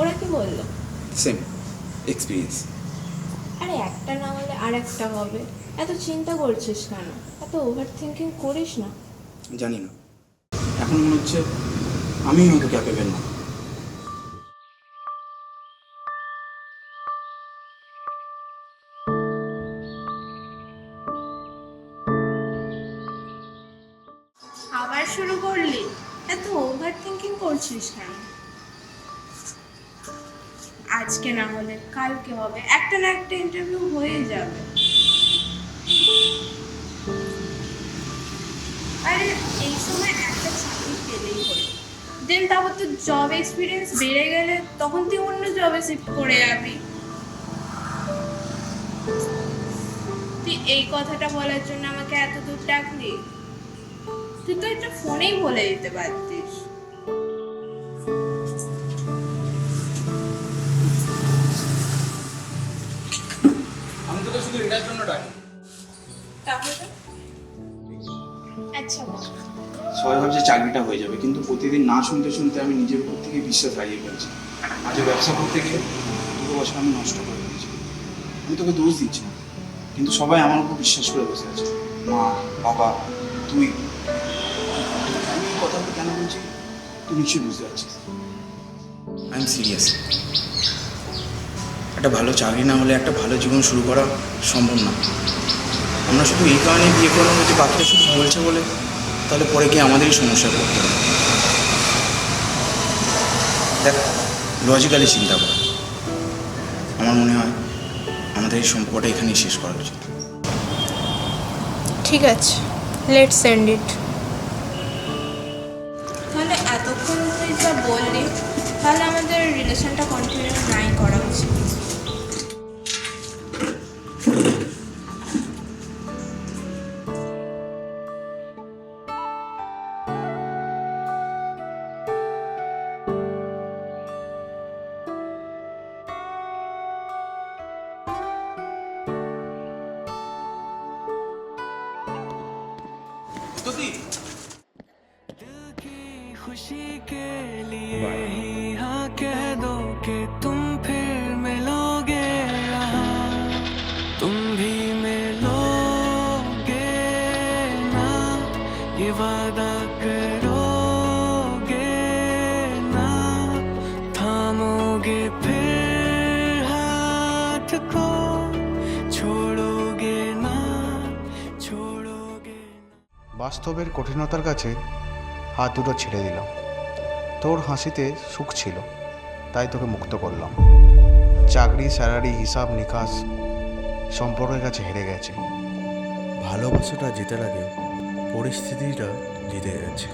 ওরা কি বললো? Same experience. আরে একটা না হলে আর একটা হবে, এত চিন্তা করছিস কেন? এত ওভার থিঙ্কিং করিস না। জানি না, এখন মনে হচ্ছে আমি হয়তো ক্যাপেবল না। আবার শুরু করলি? এত ওভার থিঙ্কিং করছিস কেন? আজকে না হলে কালকে হবে, একটা না একটা ইন্টারভিউ হয়ে যাবে। আরে এই সময় একটা চাকরি পেলেই হলো, দেন তারপর তো জব এক্সপিরিয়েন্স বেড়ে গেলে তখন তুই অন্য জবে শিফট করে যাবি। তুই এই কথাটা বলার জন্য আমাকে এত দূর ডাকলি? তুই তো এটা ফোনেই বলে দিতে পারতিস। আমি তোকে শুধু এটার জন্য ডাকি। তাহলে আচ্ছা বল। সবাই ভাবছে চাকরিটা হয়ে যাবে, কিন্তু প্রতিদিন না শুনতে শুনতে আমি নিজের উপর থেকে বিশ্বাস হারিয়ে ফেলছি। আজ ব্যবসা করতে গিয়ে 2 বছর আমি নষ্ট করে দিয়েছি। আমি তোকে দোষ দিচ্ছি না, কিন্তু সবাই আমার উপর বিশ্বাস করে বসে আছে। মা, বাবা, তুই। আমি এই কথাগুলো কেন বলছি তুই নিশ্চয়ই বুঝতে পারছিস। I am serious. একটা ভালো চাকরি না হলে একটা ভালো জীবন শুরু করা সম্ভব না। আমরা শুধু এই কারণে বিয়ে করলাম যে বাকিরা শুধু বলছে বলে, তাহলে পরে গিয়ে আমাদেরই সমস্যায় পড়তে হবে। দেখ, লজিক্যালি চিন্তা করা, আমার মনে হয় আমাদের এই সম্পর্কটা এখানেই শেষ করা উচিত। ঠিক আছে, লেটস এন্ড ইট। তাহলে এতক্ষণ তুই যা বললি, তাহলে আমাদের রিলেশনটা কন্টিনিউ নাই করা উচিত। खुशी के लिए ही हाँ कह दो कि तुम फिर मिलोगे यहाँ, तुम भी मिलोगे ना, ये वादा करोगे ना, थामोगे फिर हाथ को, छोड़ोगे ना, छोड़ोगे ना। বাস্তবের কঠিনতার কাছে হাত দুটো ছেড়ে দিলাম। তোর হাসিতে সুখ ছিল, তাই তোকে মুক্ত করলাম। চাকরি, স্যালারি, হিসাব নিকাশ সম্পর্কের কাছে হেরে গেছে। ভালোবাসাটা জেতার আগে পরিস্থিতিটা জিতে গেছে।